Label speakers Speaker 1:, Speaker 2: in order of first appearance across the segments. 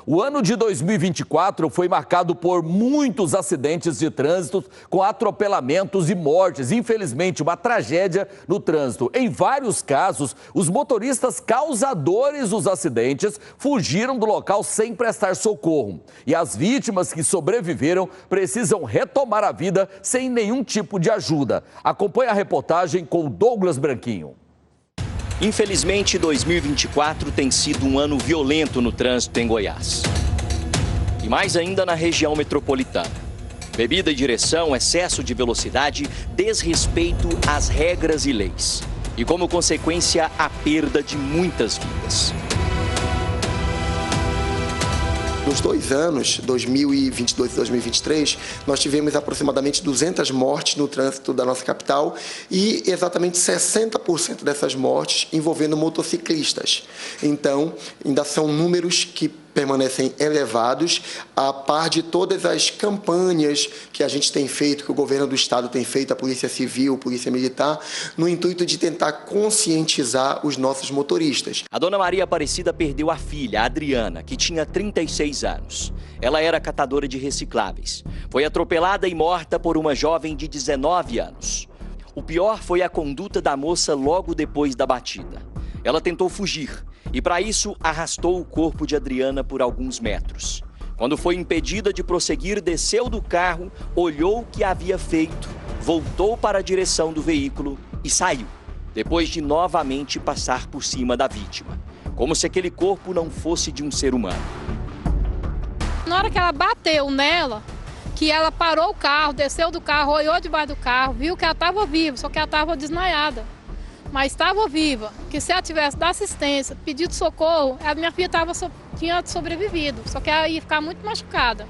Speaker 1: O ano de 2024 foi marcado por muitos acidentes de trânsito com atropelamentos e mortes. Infelizmente, uma tragédia no trânsito. Em vários casos, os motoristas causadores dos acidentes fugiram do local sem prestar socorro. E as vítimas que sobreviveram precisam retomar a vida sem nenhum tipo de ajuda. Acompanhe a reportagem com Douglas Branquinho.
Speaker 2: Infelizmente, 2024 tem sido um ano violento no trânsito em Goiás. E mais ainda na região metropolitana. Bebida e direção, excesso de velocidade, desrespeito às regras e leis. E como consequência, a perda de muitas vidas.
Speaker 3: Nos 2 anos, 2022 e 2023, nós tivemos aproximadamente 200 mortes no trânsito da nossa capital e exatamente 60% dessas mortes envolvendo motociclistas. Então, ainda são números que permanecem elevados, a par de todas as campanhas que a gente tem feito, que o governo do estado tem feito, a Polícia Civil, a Polícia Militar, no intuito de tentar conscientizar os nossos motoristas.
Speaker 2: A dona Maria Aparecida perdeu a filha, a Adriana, que tinha 36 anos. Ela era catadora de recicláveis. Foi atropelada e morta por uma jovem de 19 anos. O pior foi a conduta da moça logo depois da batida. Ela tentou fugir e, para isso, arrastou o corpo de Adriana por alguns metros. Quando foi impedida de prosseguir, desceu do carro, olhou o que havia feito, voltou para a direção do veículo e saiu, depois de novamente passar por cima da vítima, como se aquele corpo não fosse de um ser humano.
Speaker 4: Na hora que ela bateu nela, que ela parou o carro, desceu do carro, olhou debaixo do carro, viu que ela estava viva, só que ela estava desmaiada. Mas estava viva, que se ela tivesse dado assistência, pedido socorro, a minha filha tinha sobrevivido, só que ela ia ficar muito machucada.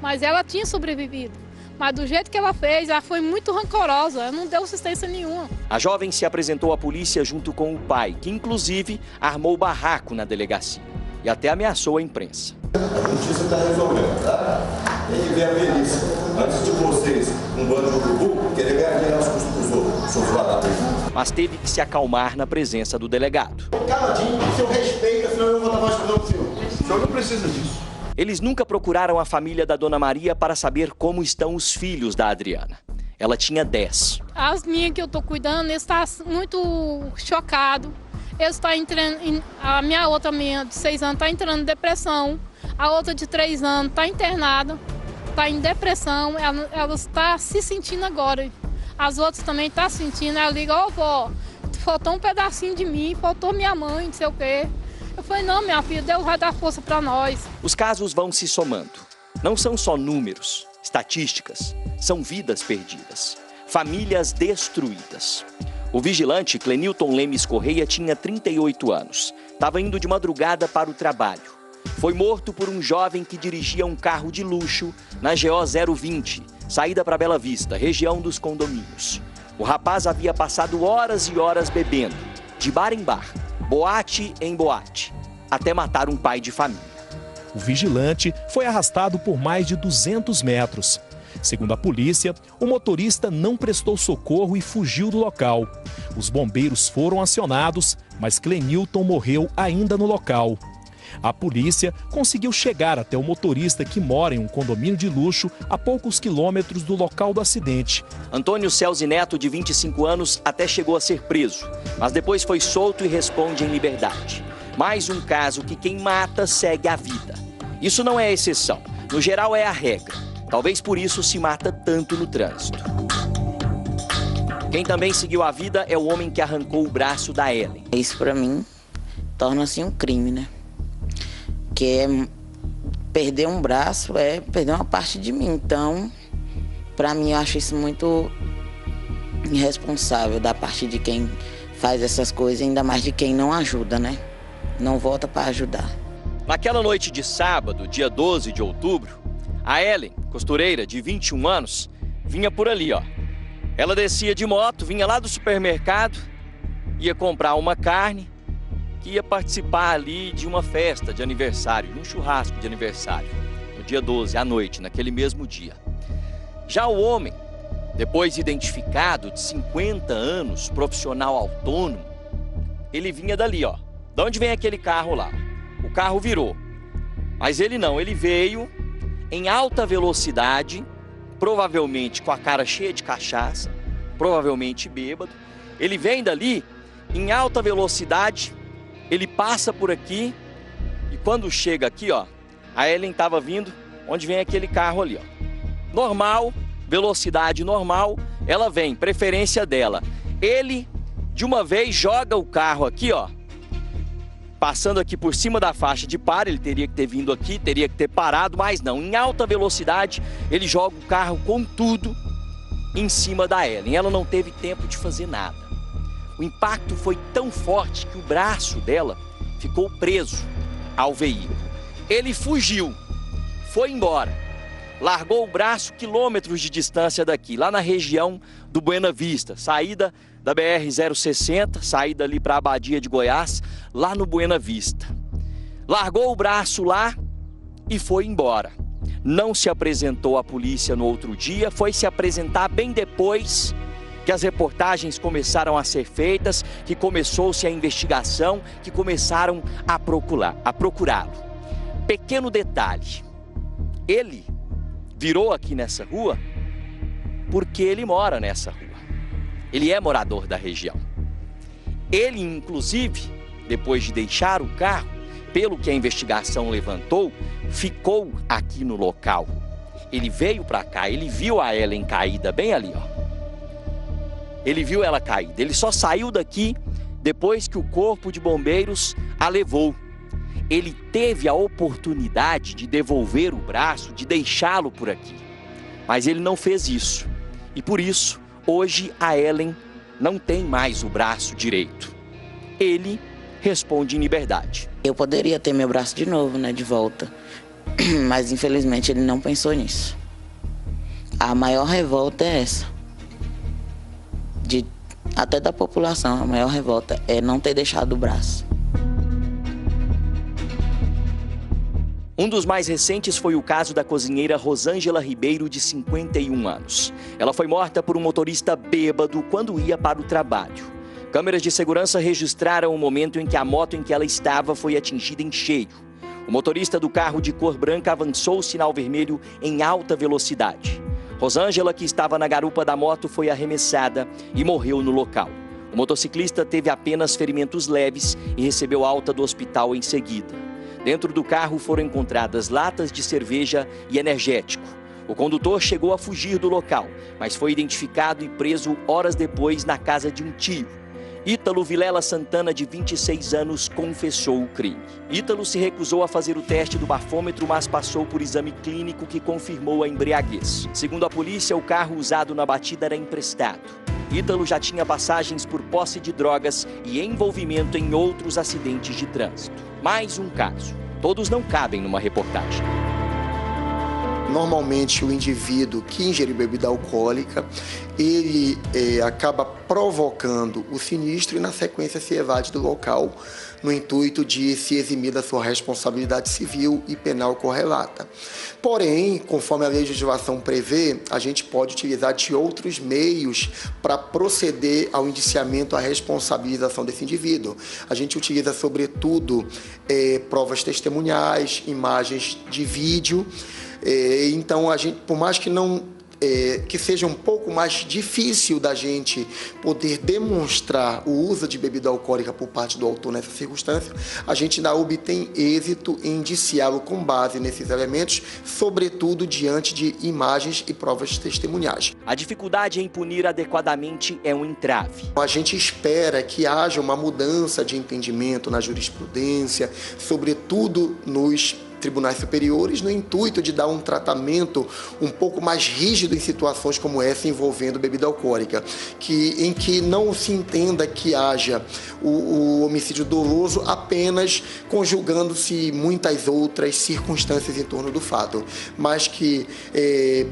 Speaker 4: Mas ela tinha sobrevivido. Mas do jeito que ela fez, ela foi muito rancorosa, ela não deu assistência nenhuma.
Speaker 2: A jovem se apresentou à polícia junto com o pai, que inclusive armou barraco na delegacia e até ameaçou a imprensa.
Speaker 5: A justiça está resolvendo, tá? Tem que ver a perícia. Antes de vocês, um bando de urubu, querer ganhar dinheiro aos custos dos outros, seus vagabundos.
Speaker 2: Mas teve que se acalmar na presença do delegado.
Speaker 5: Caladinho, o senhor respeita, senão eu vou dar mais coisa pro senhor. O senhor não precisa disso.
Speaker 2: Eles nunca procuraram a família da dona Maria para saber como estão os filhos da Adriana. Ela tinha 10.
Speaker 4: As minhas que eu estou cuidando, eles estão muito chocados. Eles estão entrando, a minha outra de 6 anos está entrando em depressão. A outra de 3 anos está internada, está em depressão. Ela está se sentindo agora. As outras também estão sentindo. Ela liga, ô vó, faltou um pedacinho de mim, faltou minha mãe, não sei o quê. Eu falei, não, minha filha, Deus vai dar força para nós.
Speaker 2: Os casos vão se somando. Não são só números, estatísticas, são vidas perdidas, famílias destruídas. O vigilante Clenilton Lemes Correia tinha 38 anos. Estava indo de madrugada para o trabalho. Foi morto por um jovem que dirigia um carro de luxo na GO 020, saída para Bela Vista, região dos condomínios. O rapaz havia passado horas e horas bebendo, de bar em bar, boate em boate, até matar um pai de família.
Speaker 6: O vigilante foi arrastado por mais de 200 metros. Segundo a polícia, o motorista não prestou socorro e fugiu do local. Os bombeiros foram acionados, mas Clenilton morreu ainda no local. A polícia conseguiu chegar até o motorista que mora em um condomínio de luxo a poucos quilômetros do local do acidente.
Speaker 2: Antônio Celso Neto, de 25 anos, até chegou a ser preso, mas depois foi solto e responde em liberdade. Mais um caso que quem mata segue a vida. Isso não é exceção, no geral é a regra. Talvez por isso se mata tanto no trânsito. Quem também seguiu a vida é o homem que arrancou o braço da Ellen.
Speaker 7: Isso para mim torna-se um crime, né? Que é perder um braço, é perder uma parte de mim. Então, para mim, eu acho isso muito irresponsável da parte de quem faz essas coisas, ainda mais de quem não ajuda, né? Não volta para ajudar.
Speaker 2: Naquela noite de sábado, dia 12 de outubro, a Ellen, costureira de 21 anos, vinha por ali, ó. Ela descia de moto, vinha lá do supermercado, ia comprar uma carne, que ia participar ali de uma festa de aniversário, de um churrasco de aniversário, no dia 12, à noite, naquele mesmo dia. Já o homem, depois identificado, de 50 anos, profissional autônomo, ele vinha dali, ó. De onde vem aquele carro lá? O carro virou. Mas ele não, ele veio em alta velocidade, provavelmente com a cara cheia de cachaça, provavelmente bêbado. Ele vem dali em alta velocidade, ele passa por aqui e quando chega aqui, ó, a Ellen estava vindo onde vem aquele carro ali, ó. Normal, velocidade normal, ela vem, preferência dela. Ele, de uma vez, joga o carro aqui, ó, passando aqui por cima da faixa de par. Ele teria que ter vindo aqui, teria que ter parado, mas não. Em alta velocidade, ele joga o carro com tudo em cima da Ellen. Ela não teve tempo de fazer nada. O impacto foi tão forte que o braço dela ficou preso ao veículo. Ele fugiu, foi embora, largou o braço quilômetros de distância daqui, lá na região do Buena Vista, saída da BR-060, saída ali para a Abadia de Goiás, lá no Buena Vista. Largou o braço lá e foi embora. Não se apresentou à polícia no outro dia, foi se apresentar bem depois que as reportagens começaram a ser feitas, que começou-se a investigação, que começaram a procurá-lo. Pequeno detalhe, ele virou aqui nessa rua porque ele mora nessa rua. Ele é morador da região. Ele, inclusive, depois de deixar o carro, pelo que a investigação levantou, ficou aqui no local. Ele veio para cá, ele viu a Ellen caída bem ali, ó. Ele viu ela caída. Ele só saiu daqui depois que o corpo de bombeiros a levou. Ele teve a oportunidade de devolver o braço, de deixá-lo por aqui. Mas ele não fez isso. E por isso, hoje a Ellen não tem mais o braço direito. Ele responde em liberdade.
Speaker 7: Eu poderia ter meu braço de novo, né, de volta. Mas infelizmente ele não pensou nisso. A maior revolta é essa. Até da população, a maior revolta é não ter deixado o braço.
Speaker 2: Um dos mais recentes foi o caso da cozinheira Rosângela Ribeiro, de 51 anos. Ela foi morta por um motorista bêbado quando ia para o trabalho. Câmeras de segurança registraram o momento em que a moto em que ela estava foi atingida em cheio. O motorista do carro de cor branca avançou o sinal vermelho em alta velocidade. Rosângela, que estava na garupa da moto, foi arremessada e morreu no local. O motociclista teve apenas ferimentos leves e recebeu alta do hospital em seguida. Dentro do carro foram encontradas latas de cerveja e energético. O condutor chegou a fugir do local, mas foi identificado e preso horas depois na casa de um tio. Ítalo Vilela Santana, de 26 anos, confessou o crime. Ítalo se recusou a fazer o teste do bafômetro, mas passou por exame clínico que confirmou a embriaguez. Segundo a polícia, o carro usado na batida era emprestado. Ítalo já tinha passagens por posse de drogas e envolvimento em outros acidentes de trânsito. Mais um caso. Todos não cabem numa reportagem.
Speaker 3: Normalmente, o indivíduo que ingere bebida alcoólica, ele acaba provocando o sinistro e, na sequência, se evade do local, no intuito de se eximir da sua responsabilidade civil e penal correlata. Porém, conforme a legislação prevê, a gente pode utilizar de outros meios para proceder ao indiciamento, à responsabilização desse indivíduo. A gente utiliza, sobretudo, provas testemunhais, imagens de vídeo. Então, a gente, por mais que que seja um pouco mais difícil da gente poder demonstrar o uso de bebida alcoólica por parte do autor nessa circunstância, a gente ainda obtém êxito em indiciá-lo com base nesses elementos, sobretudo diante de imagens e provas testemunhais.
Speaker 2: A dificuldade em punir adequadamente é um entrave.
Speaker 3: A gente espera que haja uma mudança de entendimento na jurisprudência, sobretudo nos tribunais superiores, no intuito de dar um tratamento um pouco mais rígido em situações como essa envolvendo bebida alcoólica, em que não se entenda que haja o homicídio doloso apenas conjugando-se muitas outras circunstâncias em torno do fato, mas que,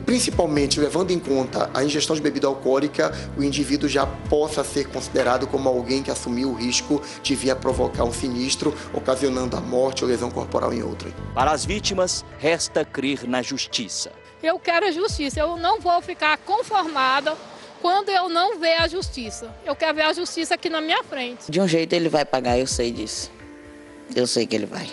Speaker 3: principalmente levando em conta a ingestão de bebida alcoólica, o indivíduo já possa ser considerado como alguém que assumiu o risco de vir a provocar um sinistro, ocasionando a morte ou lesão corporal em outra.
Speaker 2: Para as vítimas, resta crer na justiça.
Speaker 4: Eu quero a justiça, eu não vou ficar conformada quando eu não ver a justiça. Eu quero ver a justiça aqui na minha frente.
Speaker 7: De um jeito ele vai pagar, eu sei disso. Eu sei que ele vai.